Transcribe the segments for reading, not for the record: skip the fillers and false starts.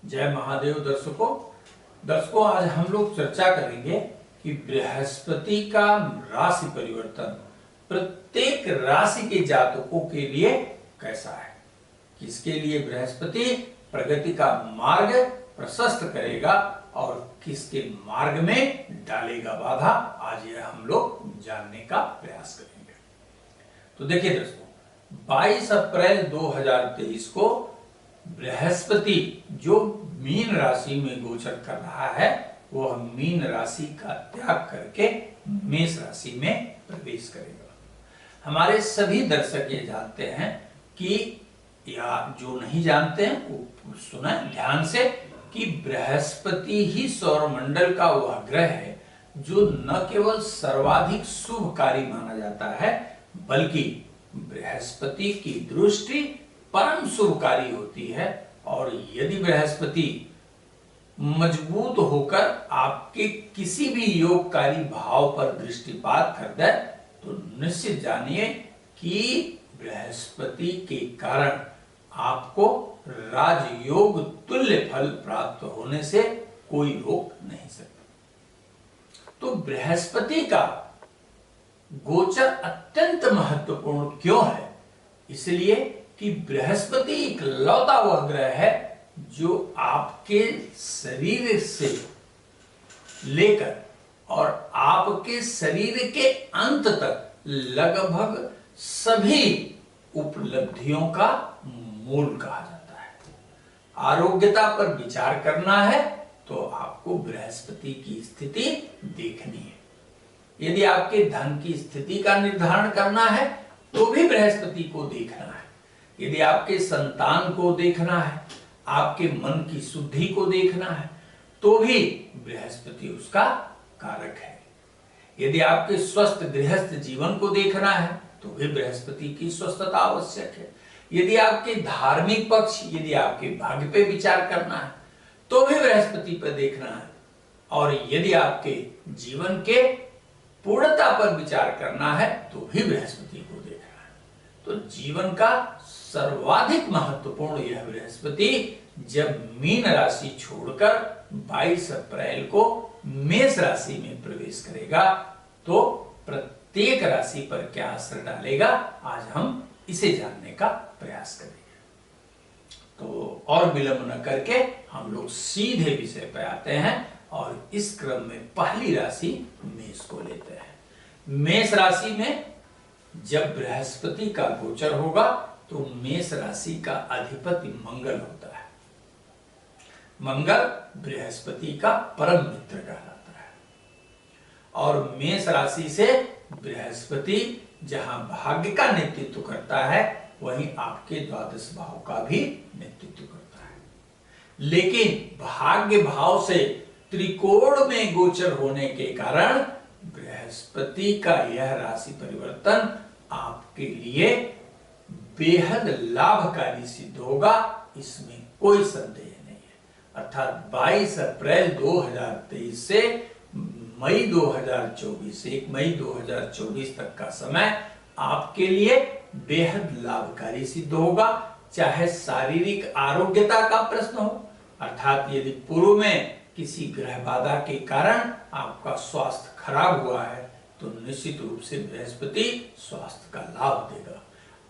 जय महादेव दर्शकों आज हम लोग चर्चा करेंगे कि बृहस्पति का राशि परिवर्तन प्रत्येक राशि के जातकों के लिए कैसा है। किसके लिए बृहस्पति प्रगति का मार्ग प्रशस्त करेगा और किसके मार्ग में डालेगा बाधा, आज यह हम लोग जानने का प्रयास करेंगे। तो देखिए दोस्तों, 22 अप्रैल 2023 को बृहस्पति जो मीन राशि में गोचर कर रहा है, वह मीन राशि का त्याग करके मेष राशि में प्रवेश करेगा। हमारे सभी दर्शक ये जानते हैं कि, या जो नहीं जानते हैं वो सुना ध्यान से, कि बृहस्पति ही सौरमंडल का वह ग्रह है जो न केवल सर्वाधिक शुभकारी माना जाता है, बल्कि बृहस्पति की दृष्टि परम शुभकारी होती है। और यदि बृहस्पति मजबूत होकर आपके किसी भी योगकारी भाव पर दृष्टिपात कर दे तो निश्चित जानिए कि बृहस्पति के कारण आपको राजयोग तुल्य फल प्राप्त होने से कोई रोक नहीं सकता। तो बृहस्पति का गोचर अत्यंत महत्वपूर्ण क्यों है? इसलिए कि बृहस्पति इकलौता वह ग्रह है जो आपके शरीर से लेकर और आपके शरीर के अंत तक लगभग सभी उपलब्धियों का मूल कहा जाता है। आरोग्यता पर विचार करना है तो आपको बृहस्पति की स्थिति देखनी है। यदि आपके धन की स्थिति का निर्धारण करना है तो भी बृहस्पति को देखना है। यदि आपके संतान को देखना है, आपके मन की शुद्धि को देखना है, तो भी बृहस्पति उसका कारक है। यदि आपके स्वस्थ गृहस्थ जीवन को देखना है तो भी बृहस्पति की स्वस्थता आवश्यक है। यदि आपके धार्मिक पक्ष, यदि आपके भाग्य पे विचार करना है तो भी बृहस्पति पर देखना है। और यदि आपके जीवन के पूर्णता पर विचार करना है तो भी बृहस्पति को देखना है। तो जीवन का सर्वाधिक महत्वपूर्ण यह बृहस्पति जब मीन राशि छोड़कर 22 अप्रैल को मेष राशि में प्रवेश करेगा तो प्रत्येक राशि पर क्या असर डालेगा, आज हम इसे जानने का प्रयास करेंगे। तो और विलंब न करके हम लोग सीधे विषय पर आते हैं और इस क्रम में पहली राशि मेष को लेते हैं। मेष राशि में जब बृहस्पति का गोचर होगा तो मेष राशि का अधिपति मंगल होता है। मंगल बृहस्पति का परम मित्र कहलाता है। और मेष राशि से बृहस्पति जहां भाग्य का नेतृत्व करता है, वहीं आपके द्वादश भाव का भी नेतृत्व करता है। लेकिन भाग्य भाव से त्रिकोण में गोचर होने के कारण बृहस्पति का यह राशि परिवर्तन आपके लिए बेहद लाभकारी सिद्ध होगा, इसमें कोई संदेह नहीं है। अर्थात 22 अप्रैल 2023 से मई 2024, 1 मई 2024 तक का समय आपके लिए बेहद लाभकारी सिद्ध होगा। चाहे शारीरिक आरोग्यता का प्रश्न हो, अर्थात यदि पूर्व में किसी ग्रह बाधा के कारण आपका स्वास्थ्य खराब हुआ है तो निश्चित रूप से बृहस्पति स्वास्थ्य का लाभ देगा।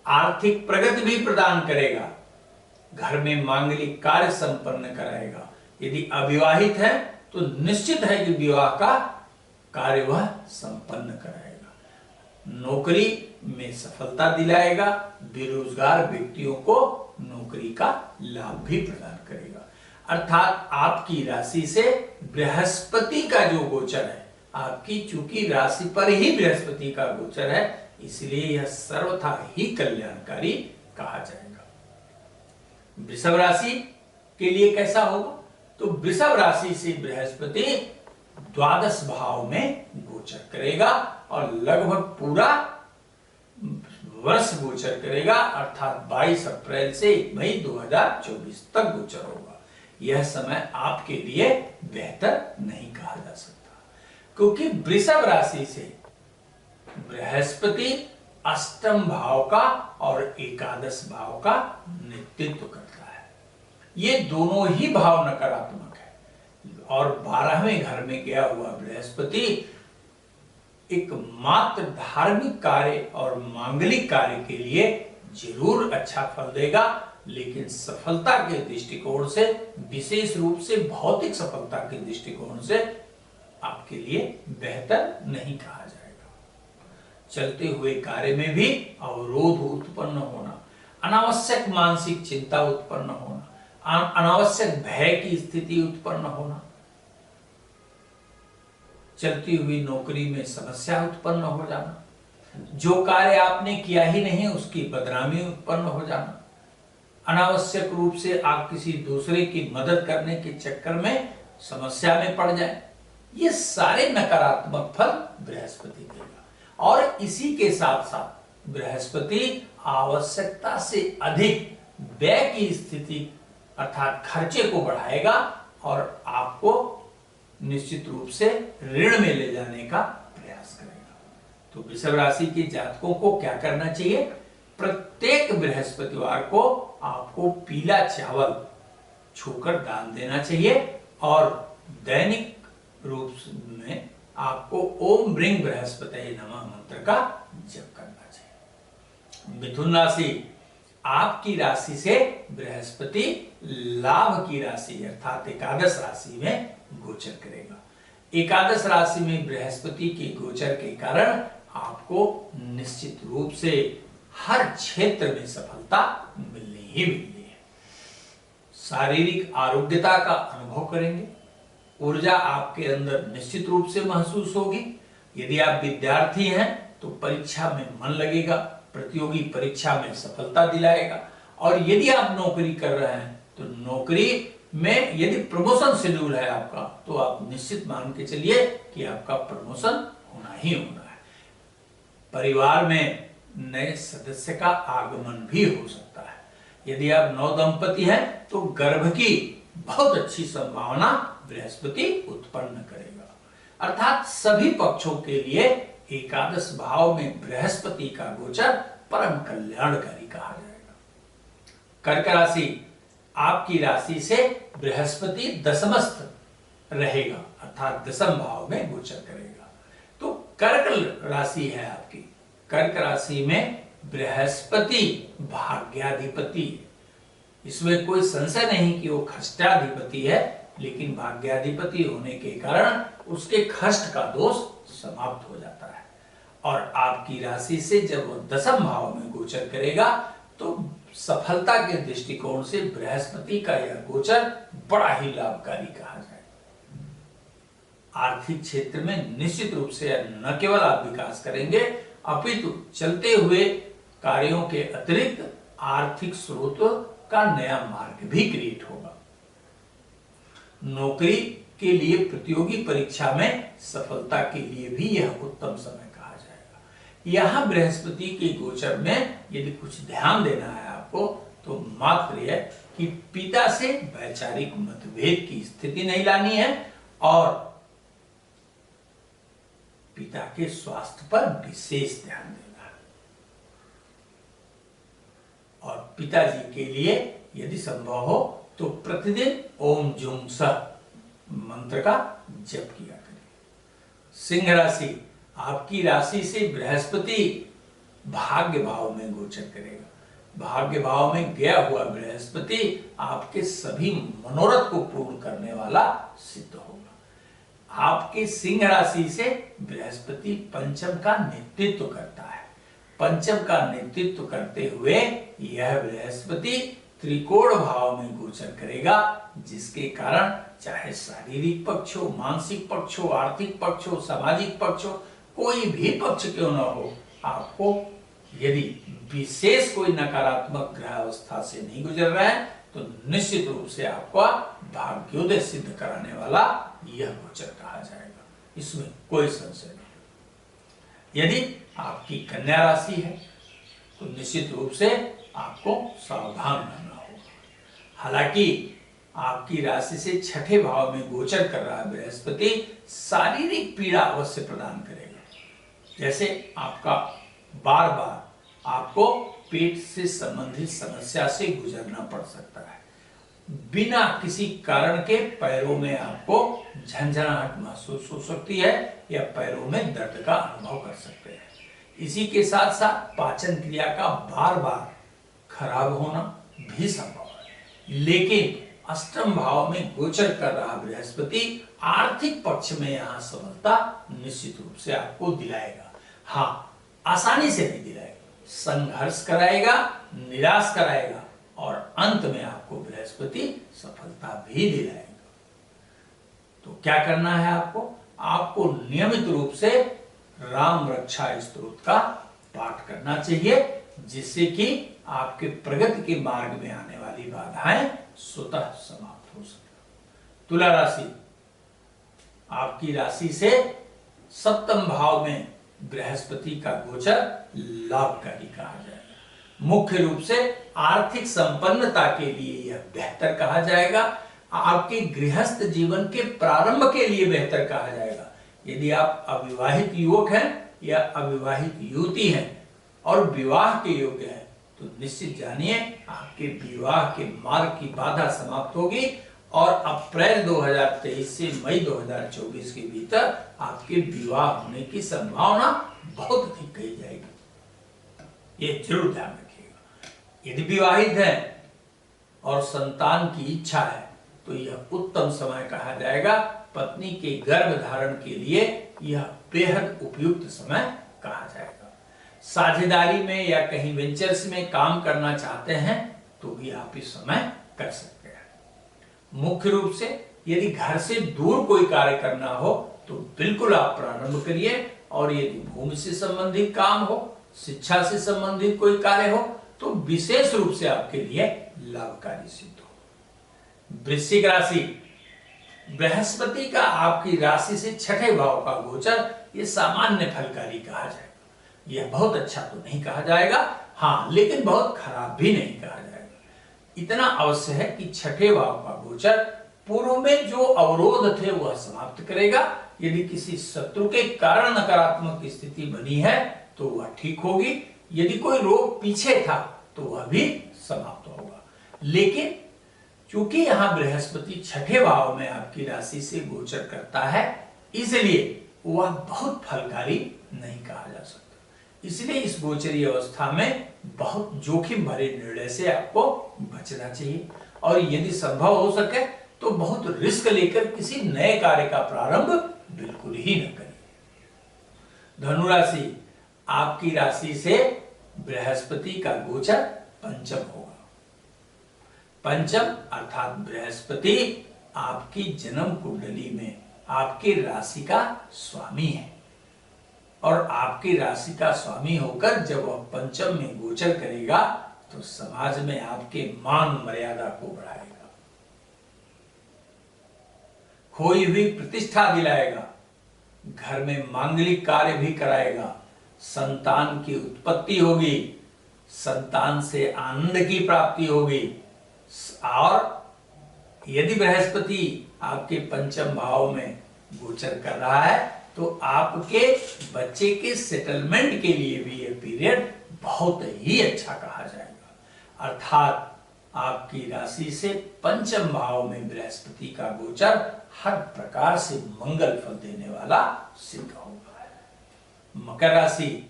आर्थिक प्रगति भी प्रदान करेगा। घर में मांगलिक कार्य संपन्न कराएगा। यदि अविवाहित है तो निश्चित है कि विवाह का कार्य वह संपन्न कराएगा। नौकरी में सफलता दिलाएगा। बेरोजगार व्यक्तियों को नौकरी का लाभ भी प्रदान करेगा। अर्थात आपकी राशि से बृहस्पति का जो गोचर है, आपकी चूंकि राशि पर ही बृहस्पति का गोचर है, इसलिए यह सर्वथा ही कल्याणकारी कहा जाएगा। वृषभ राशि के लिए कैसा होगा? तो वृषभ राशि से बृहस्पति द्वादश भाव में गोचर करेगा और लगभग पूरा वर्ष गोचर करेगा, अर्थात 22 अप्रैल से 1 मई 2024 तक गोचर होगा। यह समय आपके लिए बेहतर नहीं कहा जा सकता, क्योंकि वृषभ राशि से बृहस्पति अष्टम भाव का और एकादश भाव का नेतृत्व करता है। ये दोनों ही भाव नकारात्मक है। और 12वें घर में गया हुआ बृहस्पति एक मात्र धार्मिक कार्य और मांगलिक कार्य के लिए जरूर अच्छा फल देगा, लेकिन सफलता के दृष्टिकोण से, विशेष रूप से भौतिक सफलता के दृष्टिकोण से आपके लिए बेहतर नहीं कहा जाएगा। चलते हुए कार्य में भी अवरोध उत्पन्न होना, अनावश्यक मानसिक चिंता उत्पन्न होना, अनावश्यक भय की स्थिति उत्पन्न होना, चलती हुई नौकरी में समस्या उत्पन्न हो जाना, जो कार्य आपने किया ही नहीं उसकी बदनामी उत्पन्न हो जाना, अनावश्यक रूप से आप किसी दूसरे की मदद करने के चक्कर में समस्या में पड़ जाए, ये सारे नकारात्मक फल बृहस्पति देगा। और इसी के साथ साथ बृहस्पति आवश्यकता से अधिक व्यय की स्थिति अर्थात खर्चे को बढ़ाएगा और आपको निश्चित रूप से ऋण में ले जाने का प्रयास करेगा। तो वृषभ राशि के जातकों को क्या करना चाहिए? प्रत्येक बृहस्पतिवार को आपको पीला चावल छूकर दान देना चाहिए और दैनिक रूप में आपको ओम ब्रिंग बृहस्पति नमः मंत्र का जप करना चाहिए। मिथुन राशि, आपकी राशि से बृहस्पति लाभ की राशि अर्थात एकादश राशि में गोचर करेगा। एकादश राशि में बृहस्पति के गोचर के कारण आपको निश्चित रूप से हर क्षेत्र में सफलता मिलनी ही मिलनी है। शारीरिक आरोग्यता का अनुभव करेंगे, ऊर्जा आपके अंदर निश्चित रूप से महसूस होगी। यदि आप विद्यार्थी हैं तो परीक्षा में मन लगेगा, प्रतियोगी परीक्षा में सफलता दिलाएगा। और यदि आप नौकरी कर रहे हैं तो नौकरी में यदि प्रमोशन शेड्यूल है आपका, तो आप निश्चित मान के चलिए कि आपका प्रमोशन होना ही होना है। परिवार में नए सदस्य का आगमन भी हो सकता है। यदि आप नवदंपति हैं तो गर्भ की बहुत अच्छी संभावना बृहस्पति उत्पन्न करेगा। अर्थात सभी पक्षों के लिए एकादश भाव में बृहस्पति का गोचर परम कल्याणकारी कहा जाएगा। कर्क राशि, आपकी राशि से बृहस्पति दशमस्थ रहेगा अर्थात दशम भाव में गोचर करेगा। तो कर्क राशि है आपकी। कर्क राशि में बृहस्पति भाग्याधिपति, इसमें कोई संशय नहीं कि वो खष्टाधिपति है, लेकिन भाग्याधिपति होने के कारण उसके खष्ट का दोष समाप्त हो जाता है। और आपकी राशि से जब वो दशम भाव में गोचर करेगा तो सफलता के दृष्टिकोण से बृहस्पति का यह गोचर बड़ा ही लाभकारी कहा जाए। आर्थिक क्षेत्र में निश्चित रूप से न केवल आप विकास करेंगे अपितु चलते हुए कार्यों के अतिरिक्त आर्थिक स्रोतों का नया मार्ग भी क्रिएट होगा। नौकरी के लिए प्रतियोगी परीक्षा में सफलता के लिए भी यह उत्तम समय कहा जाएगा। यहां बृहस्पति के गोचर में यदि कुछ ध्यान देना है आपको तो मात्र यह कि पिता से वैचारिक मतभेद की स्थिति नहीं लानी है और पिता के स्वास्थ्य पर विशेष ध्यान देना है। और पिताजी के लिए यदि संभव हो तो प्रतिदिन ओम जुम सह मंत्र का जप किया करें। सिंह राशि, आपकी राशि से बृहस्पति भाग्य भाव में गोचर करेगा। भाग्य भाव में गया हुआ बृहस्पति आपके सभी मनोरथ को पूर्ण करने वाला सिद्ध होगा। आपके सिंह राशि से बृहस्पति पंचम का नेतृत्व करता है। पंचम का नेतृत्व करते हुए यह बृहस्पति त्रिकोण भाव में गोचर करेगा, जिसके कारण चाहे शारीरिक पक्ष हो, मानसिक पक्ष हो, आर्थिक पक्ष हो, सामाजिक पक्ष हो, कोई भी पक्ष क्यों न हो, आपको यदि विशेष कोई नकारात्मक ग्रह अवस्था से नहीं गुजर रहा है तो निश्चित रूप से आपका भाग्योदय सिद्ध कराने वाला यह गोचर कहा जाएगा, इसमें कोई संशय नहीं। यदि आपकी कन्या राशि है तो निश्चित रूप से आपको सावधान रहना होगा। हालांकि आपकी राशि से छठे भाव में गोचर कर रहा बृहस्पति शारीरिक पीड़ा अवश्य प्रदान करेगा। जैसे आपका बार बार आपको पेट से संबंधित समस्या से गुजरना पड़ सकता है। बिना किसी कारण के पैरों में आपको झंझनाहट महसूस हो सकती है या पैरों में दर्द का अनुभव कर सकते हैं। इसी के साथ साथ पाचन क्रिया का बार बार खराब होना भी संभव है। लेकिन अष्टम भाव में गोचर कर रहा बृहस्पति आर्थिक पक्ष में यहां सफलता निश्चित रूप से आपको दिलाएगा। हाँ, आसानी से नहीं दिलाएगा, संघर्ष कराएगा, निराश कराएगा और अंत में आपको बृहस्पति सफलता भी दिलाएगा। तो क्या करना है आपको नियमित रूप से राम रक्षा स्तोत्र का पाठ करना चाहिए, जिससे कि आपके प्रगति के मार्ग में आने वाली बाधाएं स्वतः समाप्त हो सके। तुला राशि, आपकी राशि से सप्तम भाव में बृहस्पति का गोचर लाभकारी कहा जाएगा। मुख्य रूप से आर्थिक संपन्नता के लिए यह बेहतर कहा जाएगा। आपके गृहस्थ जीवन के प्रारंभ के लिए बेहतर कहा जाएगा। यदि आप अविवाहित युवक हैं या अविवाहित युवती हैं और विवाह के योग्य हैं, तो निश्चित जानिए आपके विवाह के मार्ग की बाधा समाप्त होगी और अप्रैल 2023 से मई 2024 के भीतर आपके विवाह होने की संभावना बहुत अधिक कही जाएगी। ये जरूर ध्यान रखिएगा। यदि विवाहित हैं और संतान की इच्छा है तो यह उत्तम समय कहा जाएगा। पत्नी के गर्भ धारण के लिए यह बेहद उपयुक्त समय कहा जाएगा। साझेदारी में या कहीं वेंचर्स में काम करना चाहते हैं तो भी आप इस समय कर सकते हैं। मुख्य रूप से यदि घर से दूर कोई कार्य करना हो तो बिल्कुल आप प्रारंभ करिए, और यदि भूमि से संबंधित काम हो, शिक्षा से संबंधित कोई कार्य हो तो विशेष रूप से आपके लिए लाभकारी सिद्ध हो। वृश्चिक राशि, बृहस्पति का आपकी राशि से छठे भाव का गोचर ये सामान्य फलकारी कहा जाएगा। यह बहुत अच्छा तो नहीं कहा जाएगा, हाँ, लेकिन बहुत खराब भी नहीं कहा जाएगा। इतना अवश्य है कि छठे भाव का गोचर पूर्व में जो अवरोध थे वह समाप्त करेगा। यदि किसी शत्रु के कारण नकारात्मक स्थिति बनी है तो वह ठीक होगी। यदि कोई रोग पीछे था तो वह भी समाप्त होगा। लेकिन क्योंकि यहां बृहस्पति छठे भाव में आपकी राशि से गोचर करता है, इसलिए वह बहुत फलकारी नहीं कहा जा सकता। इसलिए इस गोचरीय अवस्था में बहुत जोखिम भरे निर्णय से आपको बचना चाहिए, और यदि संभव हो सके तो बहुत रिस्क लेकर किसी नए कार्य का प्रारंभ बिल्कुल ही न करिए। धनु राशि, आपकी राशि से बृहस्पति का गोचर पंचम होगा। पंचम अर्थात बृहस्पति आपकी जन्म कुंडली में आपकी राशि का स्वामी है, और आपकी राशि का स्वामी होकर जब वह पंचम में गोचर करेगा तो समाज में आपके मान मर्यादा को बढ़ाएगा, खोई हुई प्रतिष्ठा दिलाएगा, घर में मांगलिक कार्य भी कराएगा, संतान की उत्पत्ति होगी, संतान से आनंद की प्राप्ति होगी। और यदि बृहस्पति आपके पंचम भाव में गोचर कर रहा है तो आपके बच्चे के सेटलमेंट के लिए भी यह पीरियड बहुत ही अच्छा कहा जाएगा। अर्थात आपकी राशि से पंचम भाव में बृहस्पति का गोचर हर प्रकार से मंगल फल देने वाला सिद्ध होगा। मकर राशि,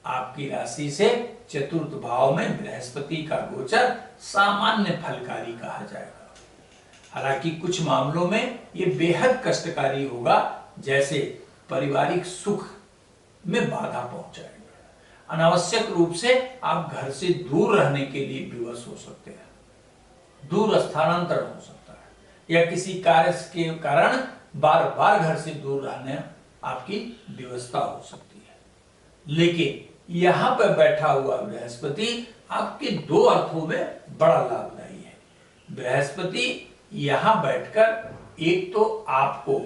आपकी राशि से चतुर्थ भाव में बृहस्पति का गोचर सामान्य फलकारी कहा जाएगा। हालांकि कुछ मामलों में यह बेहद कष्टकारी होगा, जैसे पारिवारिक सुख में बाधा पहुंचाएगा। अनावश्यक रूप से आप घर से दूर रहने के लिए विवश हो सकते हैं, दूर स्थानांतरण हो सकता है, या किसी कार्य के कारण बार बार घर से दूर रहने आपकी विवशता हो सकती है। लेकिन यहां पर बैठा हुआ बृहस्पति आपके दो अर्थों में बड़ा लाभदायी है। बृहस्पति यहां बैठकर एक तो आपको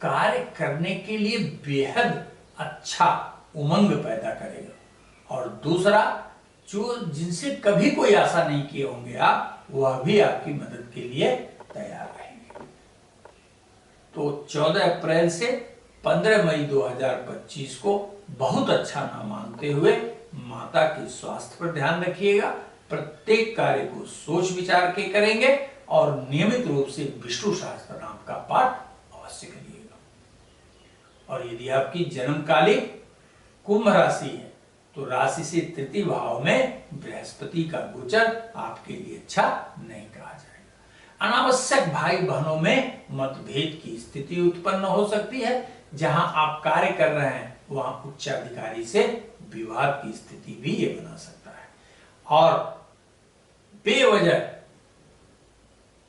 कार्य करने के लिए बेहद अच्छा उमंग पैदा करेगा, और दूसरा जो जिनसे कभी कोई आशा नहीं किए होंगे आप, वह भी आपकी मदद के लिए तैयार रहेंगे। तो 14 अप्रैल से 15 मई 2025 को बहुत अच्छा ना मानते हुए माता के स्वास्थ्य पर ध्यान रखिएगा। प्रत्येक कार्य को सोच विचार के करेंगे और नियमित रूप से विष्णु सहस्त्र नाम का पाठ अवश्य करिएगा। और यदि आपकी जन्मकालिक कुंभ राशि है तो राशि से तृतीय भाव में बृहस्पति का गोचर आपके लिए अच्छा नहीं कहा जाएगा। अनावश्यक भाई बहनों में मतभेद की स्थिति उत्पन्न हो सकती है। जहां आप कार्य कर रहे हैं वहां उच्चाधिकारी से विवाद की स्थिति भी ये बना सकता है और बेवजह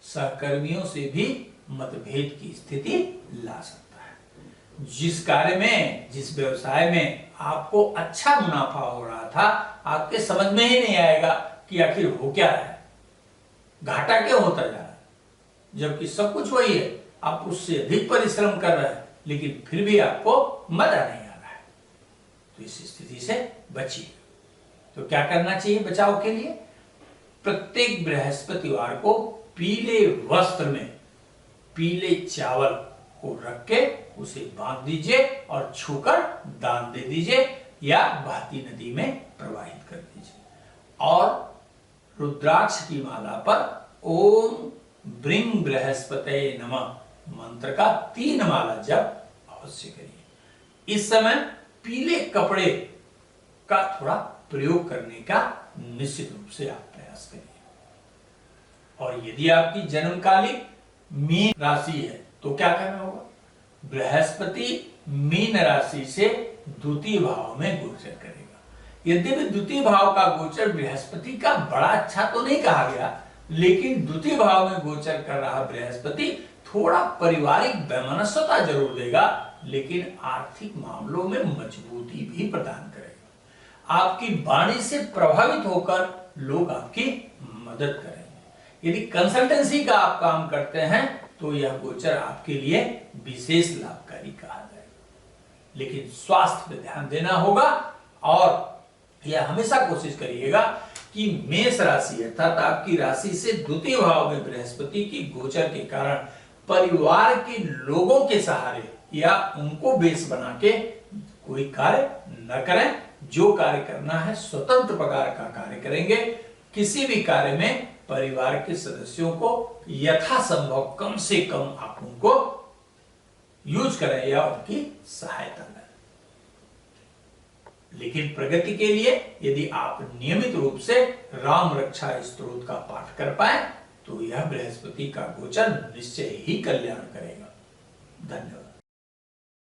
सहकर्मियों से भी मतभेद की स्थिति ला सकता है। जिस कार्य में, जिस व्यवसाय में आपको अच्छा मुनाफा हो रहा था, आपके समझ में ही नहीं आएगा कि आखिर हो क्या रहा है, घाटा क्यों होता जा रहा है, जबकि सब कुछ वही है, आप उससे अधिक परिश्रम कर रहे हैं लेकिन फिर भी आपको मजा नहीं आ रहा है। तो इस स्थिति से बचिए। तो क्या करना चाहिए बचाव के लिए? प्रत्येक बृहस्पतिवार को पीले वस्त्र में पीले चावल को रख के उसे बांध दीजिए और छूकर दान दे दीजिए या बहती नदी में प्रवाहित कर दीजिए। और रुद्राक्ष की माला पर ओम ब्रिंग बृहस्पते नमः मंत्र का 3 माला जप अवश्य करिए। इस समय पीले कपड़े का थोड़ा प्रयोग करने का निश्चित रूप से आप प्रयास करिए। और यदि आपकी जन्मकालिक मीन राशि है तो क्या करना होगा? बृहस्पति मीन राशि से द्वितीय भाव में गोचर करेगा। यद्यपि द्वितीय भाव का गोचर बृहस्पति का बड़ा अच्छा तो नहीं कहा गया, लेकिन द्वितीय भाव में गोचर कर रहा बृहस्पति थोड़ा पारिवारिक वैमनस्यता जरूर देगा, लेकिन आर्थिक मामलों में मजबूती भी प्रदान करेगा। आपकी वाणी से प्रभावित होकर लोग आपकी मदद करेंगे। यदि कंसल्टेंसी का आप काम करते हैं तो यह गोचर आपके लिए विशेष लाभकारी कहा जाएगा। लेकिन स्वास्थ्य पे ध्यान देना होगा और यह हमेशा कोशिश करिएगा कि मेष राशि अर्थात आपकी राशि से द्वितीय भाव में बृहस्पति की गोचर के कारण परिवार के लोगों के सहारे या उनको बेस बना के कोई कार्य न करें। जो कार्य करना है स्वतंत्र प्रकार का कार्य करेंगे। किसी भी कार्य में परिवार के सदस्यों को यथासंभव कम से कम आप उनको यूज करें या उनकी सहायता करें। लेकिन प्रगति के लिए यदि आप नियमित रूप से राम रक्षा स्तोत्र का पाठ कर पाए तो यह बृहस्पति का गोचर निश्चय ही कल्याण करेगा। धन्यवाद।